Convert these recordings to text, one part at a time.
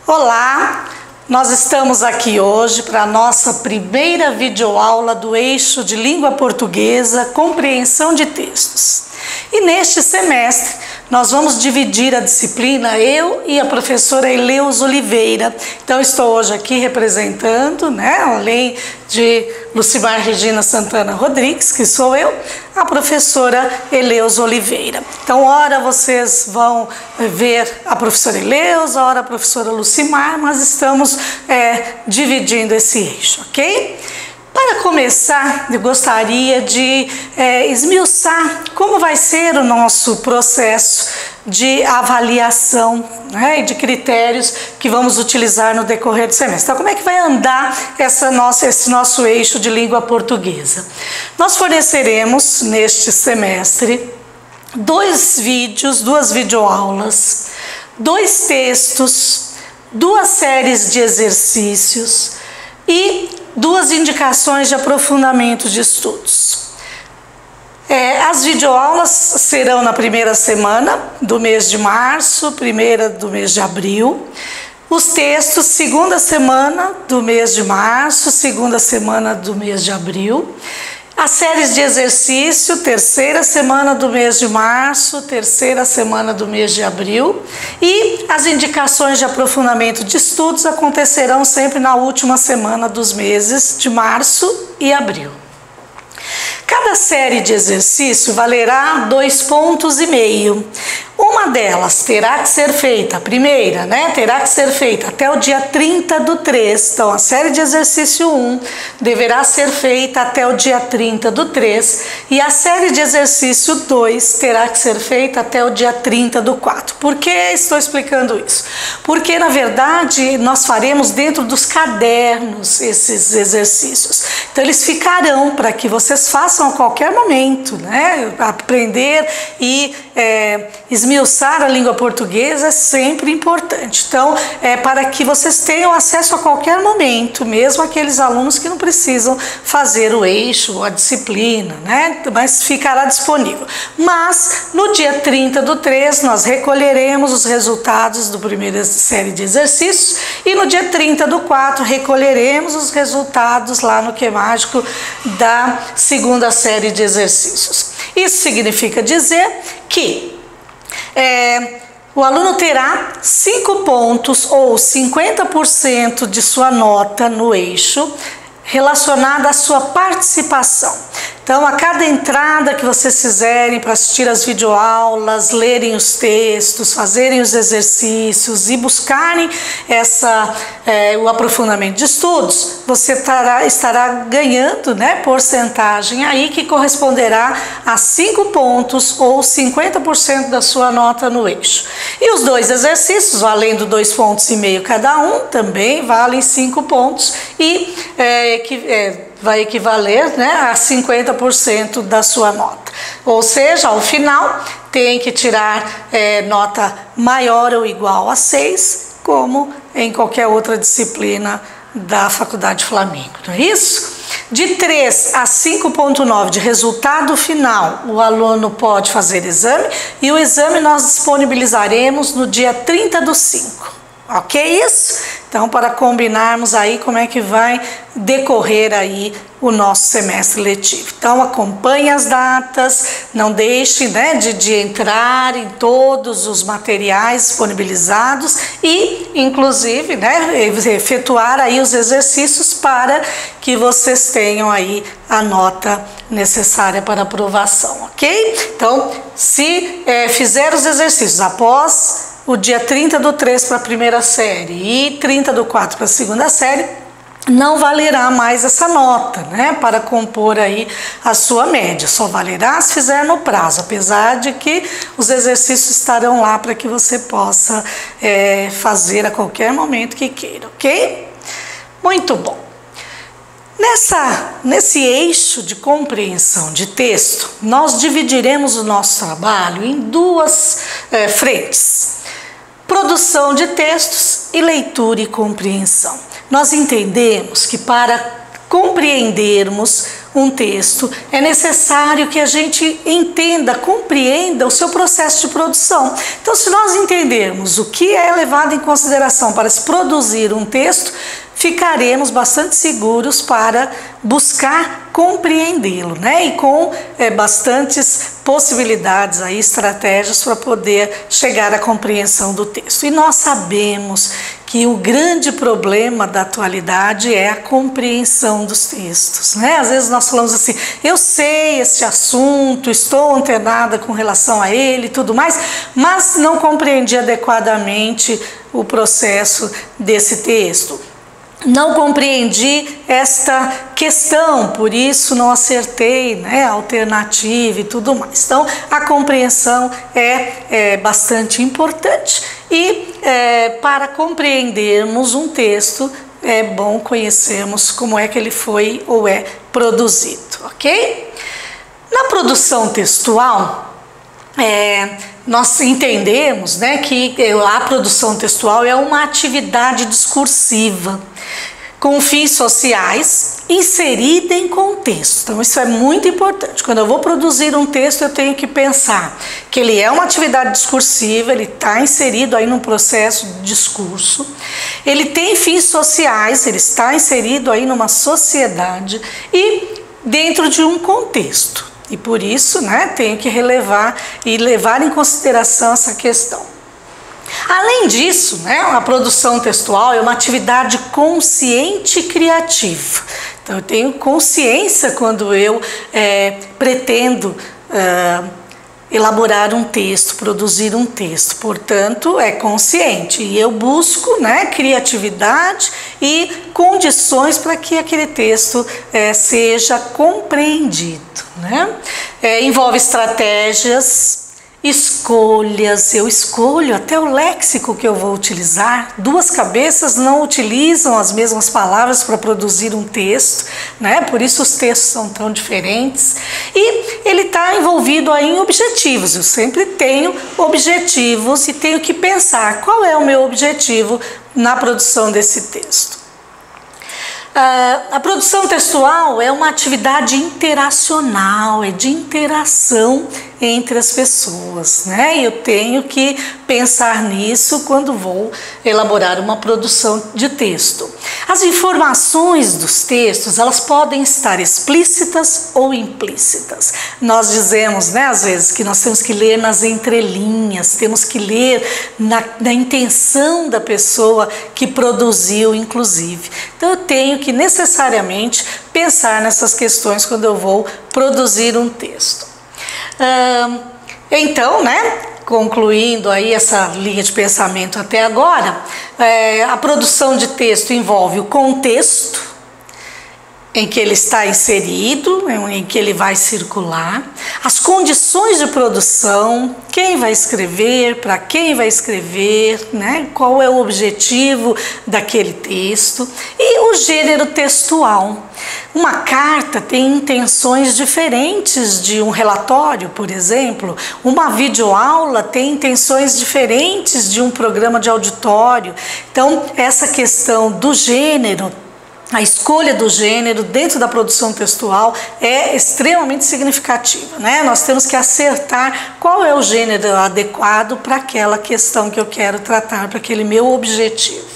Olá, nós estamos aqui hoje para a nossa primeira videoaula do eixo de língua portuguesa, compreensão de textos. E neste semestre nós vamos dividir a disciplina, eu e a professora Eleus Oliveira. Então estou hoje aqui representando, além de Lucimar Regina Santana Rodrigues, que sou eu, a professora Eleus Oliveira. Então, ora vocês vão ver a professora Eleus, ora a professora Lucimar, mas estamos dividindo esse eixo, ok? Para começar, eu gostaria de esmiuçar como vai ser o nosso processo de avaliação e de critérios que vamos utilizar no decorrer do semestre. Então, como é que vai andar esse nosso eixo de língua portuguesa? Nós forneceremos neste semestre 2 vídeos, 2 videoaulas, 2 textos, 2 séries de exercícios e 2 indicações de aprofundamento de estudos. As videoaulas serão na primeira semana do mês de março, primeira do mês de abril. Os textos, segunda semana do mês de março, segunda semana do mês de abril. As séries de exercício, terceira semana do mês de março, terceira semana do mês de abril. E as indicações de aprofundamento de estudos acontecerão sempre na última semana dos meses de março e abril. Cada série de exercício valerá 2,5 pontos. Uma delas terá que ser feita, a primeira, terá que ser feita até o dia 30/3. Então, a série de exercício 1 deverá ser feita até o dia 30/3 e a série de exercício 2 terá que ser feita até o dia 30/4. Por que estou explicando isso? Porque, na verdade, nós faremos dentro dos cadernos esses exercícios. Então, eles ficarão para que vocês façam a qualquer momento, aprender e esmiuçar a língua portuguesa é sempre importante. Então, para que vocês tenham acesso a qualquer momento, mesmo aqueles alunos que não precisam fazer o eixo ou a disciplina, mas ficará disponível. Mas, no dia 30/3, nós recolheremos os resultados da primeira série de exercícios e no dia 30/4 recolheremos os resultados lá no QMágico da segunda série de exercícios. Isso significa dizer que o aluno terá 5 pontos ou 50% de sua nota no eixo relacionada à sua participação. Então, a cada entrada que vocês fizerem para assistir às videoaulas, lerem os textos, fazerem os exercícios e buscarem o aprofundamento de estudos, você estará ganhando porcentagem aí que corresponderá a 5 pontos ou 50% da sua nota no eixo. E os 2 exercícios, valendo 2,5 pontos cada um, também valem 5 pontos e vai equivaler a 50% da sua nota. Ou seja, ao final tem que tirar nota maior ou igual a 6, como em qualquer outra disciplina da Faculdade Flamengo, não é isso? De 3 a 5,9 de resultado final, o aluno pode fazer exame e o exame nós disponibilizaremos no dia 30/5. Ok isso? Então, para combinarmos aí como é que vai decorrer aí o nosso semestre letivo. Então, acompanhe as datas, não deixe de entrar em todos os materiais disponibilizados e, inclusive, efetuar aí os exercícios para que vocês tenham aí a nota necessária para aprovação, ok? Então, se fizer os exercícios após o dia 30/3 para a primeira série e 30/4 para a segunda série, não valerá mais essa nota, para compor aí a sua média. Só valerá se fizer no prazo, apesar de que os exercícios estarão lá para que você possa fazer a qualquer momento que queira, ok? Muito bom. Nesse eixo de compreensão de texto, nós dividiremos o nosso trabalho em 2 frentes: produção de textos e leitura e compreensão. Nós entendemos que para compreendermos um texto, é necessário que a gente entenda, compreenda o seu processo de produção. Então, se nós entendermos o que é levado em consideração para se produzir um texto, ficaremos bastante seguros para buscar compreendê-lo, né? E com bastantes possibilidades, aí, estratégias para poder chegar à compreensão do texto. E nós sabemos que o grande problema da atualidade é a compreensão dos textos, né? Às vezes nós falamos assim, eu sei esse assunto, estou antenada com relação a ele e tudo mais, mas não compreendi adequadamente o processo desse texto. Não compreendi esta questão, por isso não acertei, né, a alternativa e tudo mais. Então, a compreensão é bastante importante e para compreendermos um texto, é bom conhecermos como é que ele foi ou é produzido, ok? Na produção textual, nós entendemos, né, que a produção textual é uma atividade discursiva com fins sociais inserida em contexto. Então isso é muito importante. Quando eu vou produzir um texto, eu tenho que pensar que ele é uma atividade discursiva, ele está inserido aí num processo de discurso, ele tem fins sociais, ele está inserido aí numa sociedade e dentro de um contexto. E por isso, né, tenho que relevar e levar em consideração essa questão. Além disso, né, a produção textual é uma atividade consciente e criativa. Então, eu tenho consciência quando eu pretendo elaborar um texto, produzir um texto. Portanto, é consciente e eu busco, né, criatividade e condições para que aquele texto seja compreendido, né? Envolve estratégias, escolhas, eu escolho até o léxico que eu vou utilizar. Duas cabeças não utilizam as mesmas palavras para produzir um texto, né? Por isso os textos são tão diferentes. E ele está envolvido aí em objetivos. Eu sempre tenho objetivos e tenho que pensar qual é o meu objetivo na produção desse texto. A produção textual é uma atividade interacional, é de interação entre as pessoas, né? Eu tenho que pensar nisso quando vou elaborar uma produção de texto. As informações dos textos, elas podem estar explícitas ou implícitas. Nós dizemos, né, às vezes, que nós temos que ler nas entrelinhas, temos que ler na intenção da pessoa que produziu, inclusive. Então, eu tenho que necessariamente pensar nessas questões quando eu vou produzir um texto. Então, né, concluindo aí essa linha de pensamento até agora, a produção de texto envolve o contexto em que ele está inserido, em que ele vai circular, as condições de produção, quem vai escrever, para quem vai escrever, né? Qual é o objetivo daquele texto e o gênero textual. Uma carta tem intenções diferentes de um relatório, por exemplo. Uma videoaula tem intenções diferentes de um programa de auditório. Então, essa questão do gênero, a escolha do gênero dentro da produção textual é extremamente significativa, né? Nós temos que acertar qual é o gênero adequado para aquela questão que eu quero tratar, para aquele meu objetivo.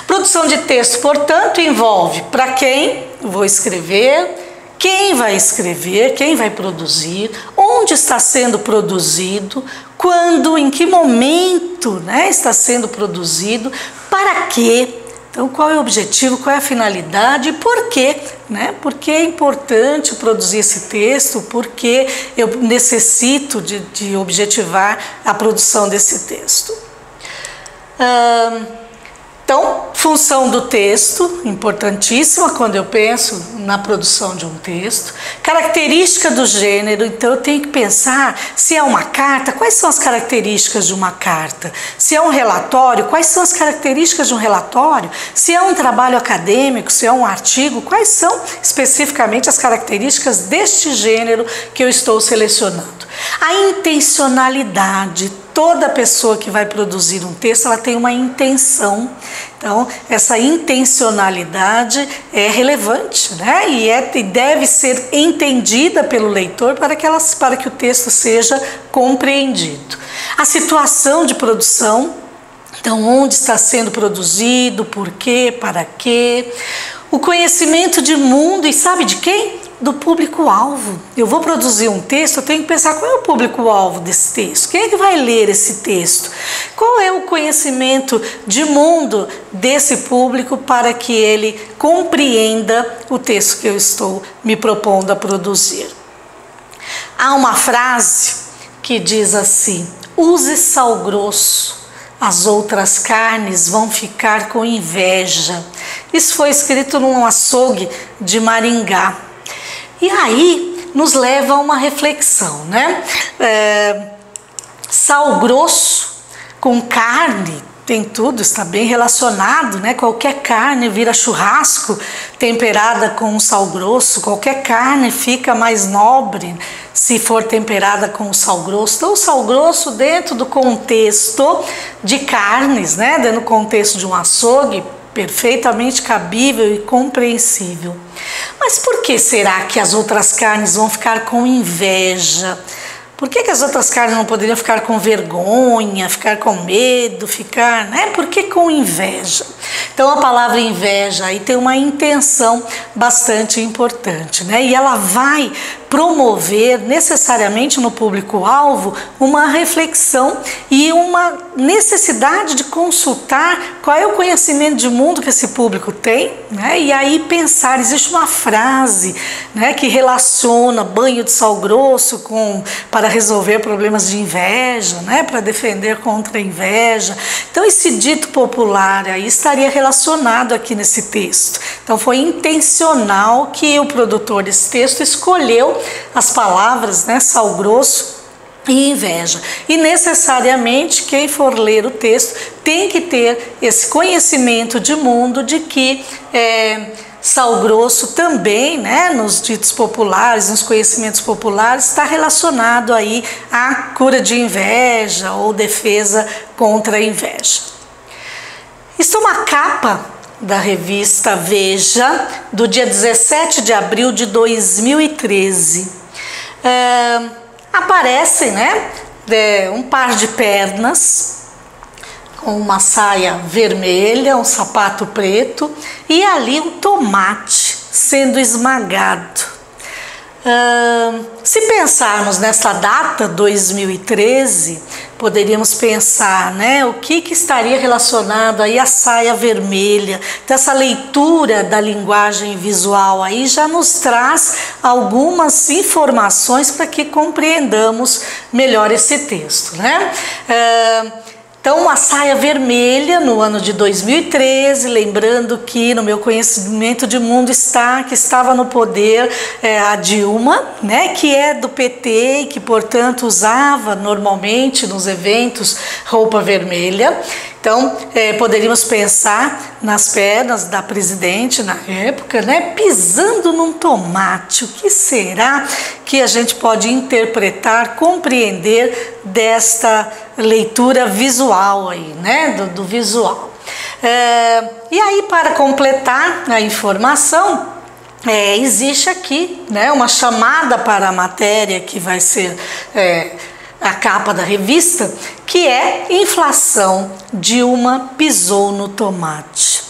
Produção de texto, portanto, envolve para quem vou escrever, quem vai escrever, quem vai produzir, onde está sendo produzido, quando, em que momento, né, está sendo produzido, para quê. Então, qual é o objetivo, qual é a finalidade e por quê, né? Por que é importante produzir esse texto, por que eu necessito de objetivar a produção desse texto. Então, função do texto, importantíssima quando eu penso na produção de um texto. Característica do gênero, então eu tenho que pensar se é uma carta, quais são as características de uma carta? Se é um relatório, quais são as características de um relatório? Se é um trabalho acadêmico, se é um artigo, quais são especificamente as características deste gênero que eu estou selecionando? A intencionalidade. toda pessoa que vai produzir um texto, ela tem uma intenção. Então, essa intencionalidade é relevante, né? E deve ser entendida pelo leitor para que o texto seja compreendido. A situação de produção, então, onde está sendo produzido, por quê, para quê. O conhecimento de mundo, e sabe de quem? Do público-alvo. Eu vou produzir um texto, eu tenho que pensar qual é o público-alvo desse texto. Quem é que vai ler esse texto? Qual é o conhecimento de mundo desse público para que ele compreenda o texto que eu estou me propondo a produzir? Há uma frase que diz assim: use sal grosso, as outras carnes vão ficar com inveja. Isso foi escrito num açougue de Maringá. E aí nos leva a uma reflexão, né? Sal grosso com carne, tem tudo, está bem relacionado, né? Qualquer carne vira churrasco temperada com sal grosso, qualquer carne fica mais nobre se for temperada com sal grosso. Então, o sal grosso dentro do contexto de carnes, né? Dentro do contexto de um açougue, perfeitamente cabível e compreensível. Mas por que será que as outras carnes vão ficar com inveja? Por que as outras carnes não poderiam ficar com vergonha, ficar com medo, né? Por que com inveja? Então a palavra inveja aí tem uma intenção bastante importante, né? E ela vai promover necessariamente no público-alvo uma reflexão e uma necessidade de consultar qual é o conhecimento de mundo que esse público tem, né? E aí pensar, existe uma frase, né, que relaciona banho de sal grosso para resolver problemas de inveja, né, para defender contra a inveja. Então esse dito popular aí estaria relacionado aqui nesse texto. Então foi intencional que o produtor desse texto escolheu as palavras, né, sal grosso e inveja. E necessariamente quem for ler o texto tem que ter esse conhecimento de mundo de que sal grosso também, né, nos ditos populares, nos conhecimentos populares, está relacionado aí à cura de inveja ou defesa contra a inveja. Isso é uma capa da revista Veja, do dia 17 de abril de 2013. Aparecem, né, um par de pernas com uma saia vermelha, um sapato preto e ali um tomate sendo esmagado. Se pensarmos nessa data 2013, poderíamos pensar, né, o que estaria relacionado aí à saia vermelha. Então essa leitura da linguagem visual aí já nos traz algumas informações para que compreendamos melhor esse texto, né? Então, uma saia vermelha no ano de 2013, lembrando que no meu conhecimento de mundo que estava no poder a Dilma, né, que é do PT e que, portanto, usava normalmente nos eventos roupa vermelha. Então, poderíamos pensar nas pernas da presidente na época, né, pisando num tomate. O que será que a gente pode interpretar, compreender desta leitura visual aí, né, do visual? E aí, para completar a informação, existe aqui, né, uma chamada para a matéria que vai ser a capa da revista, que é inflação, Dilma pisou no tomate.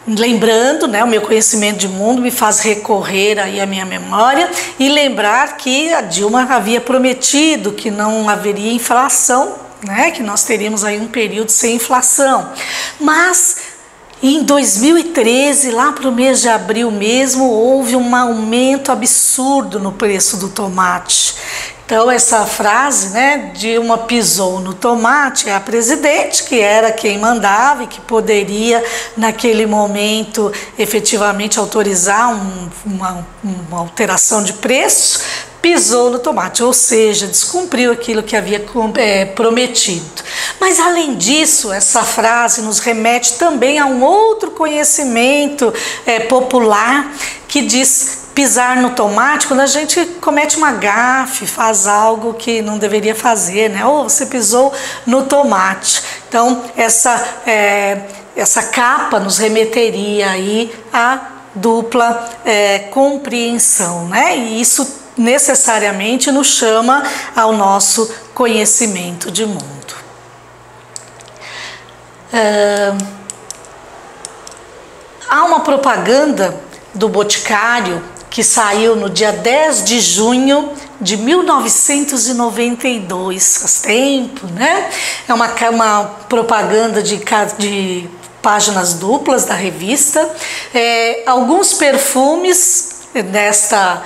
Lembrando, né, o meu conhecimento de mundo me faz recorrer aí à minha memória e lembrar que a Dilma havia prometido que não haveria inflação, né, que nós teríamos aí um período sem inflação. Mas em 2013, lá para o mês de abril mesmo, houve um aumento absurdo no preço do tomate. Então essa frase, né, Dilma pisou no tomate, é a presidente, que era quem mandava e que poderia naquele momento efetivamente autorizar uma alteração de preço, pisou no tomate, ou seja, descumpriu aquilo que havia prometido. Mas além disso, essa frase nos remete também a um outro conhecimento popular que diz: pisar no tomate quando a gente comete uma gafe, faz algo que não deveria fazer, né? Ou você pisou no tomate. Então, essa capa nos remeteria aí à dupla compreensão, né? E isso necessariamente nos chama ao nosso conhecimento de mundo. Há uma propaganda do Boticário que saiu no dia 10 de junho de 1992, faz tempo, né? É uma propaganda de páginas duplas da revista. Alguns perfumes nesta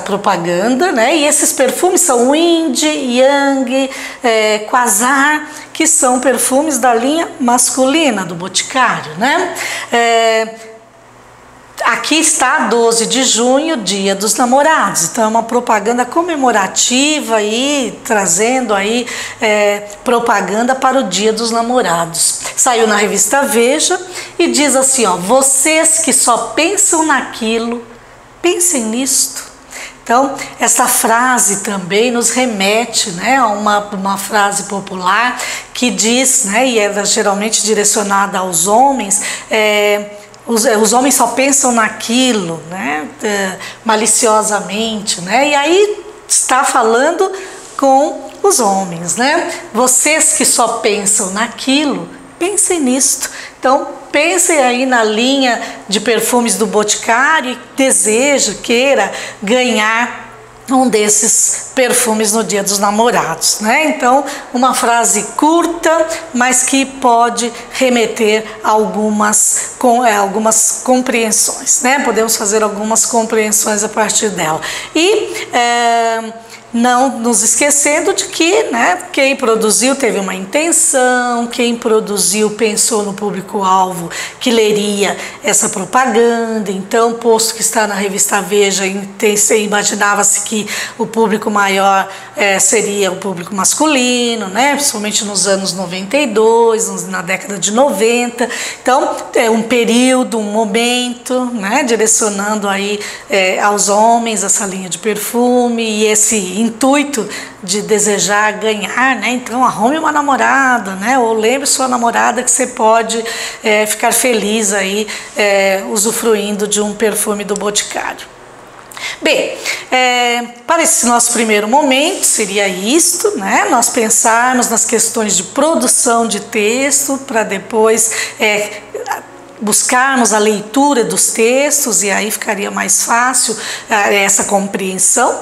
propaganda, né? E esses perfumes são Wind, Yang, Quasar, que são perfumes da linha masculina do Boticário, né? Aqui está 12 de junho, Dia dos Namorados. Então é uma propaganda comemorativa aí, trazendo aí propaganda para o Dia dos Namorados. Saiu na revista Veja e diz assim, ó: vocês que só pensam naquilo, pensem nisto. Então, essa frase também nos remete, né, a uma frase popular que diz, né, e é geralmente direcionada aos homens, os homens só pensam naquilo, né, maliciosamente, né, e aí está falando com os homens, né, vocês que só pensam naquilo, pensem nisto. Então, pensem aí na linha de perfumes do Boticário e queira ganhar um desses perfumes no Dia dos Namorados, né? Então, uma frase curta, mas que pode remeter a algumas compreensões, né? Podemos fazer algumas compreensões a partir dela. E não nos esquecendo de que, né, quem produziu teve uma intenção, quem produziu pensou no público-alvo que leria essa propaganda. Então, posto que está na revista Veja, imaginava-se que o público maior seria o público masculino, né, principalmente nos anos 92, na década de 90. Então, é um período, um momento, né, direcionando aí aos homens essa linha de perfume e esse intuito de desejar ganhar, né? Então arrume uma namorada, né? Ou lembre sua namorada que você pode ficar feliz aí usufruindo de um perfume do Boticário. Bem, para esse nosso primeiro momento seria isto, né? Nós pensarmos nas questões de produção de texto para depois buscarmos a leitura dos textos e aí ficaria mais fácil essa compreensão.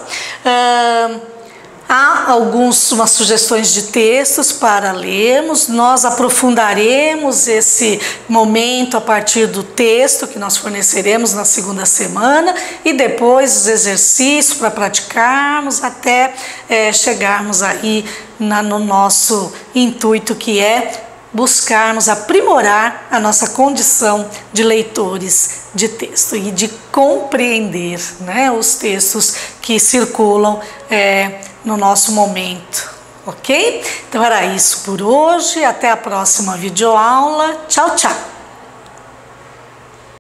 Há umas sugestões de textos para lermos, nós aprofundaremos esse momento a partir do texto que nós forneceremos na segunda semana e depois os exercícios para praticarmos até chegarmos aí no nosso intuito, que é buscarmos aprimorar a nossa condição de leitores de texto e de compreender, né, os textos que circulam no nosso momento, ok? Então era isso por hoje, até a próxima videoaula. Tchau, tchau!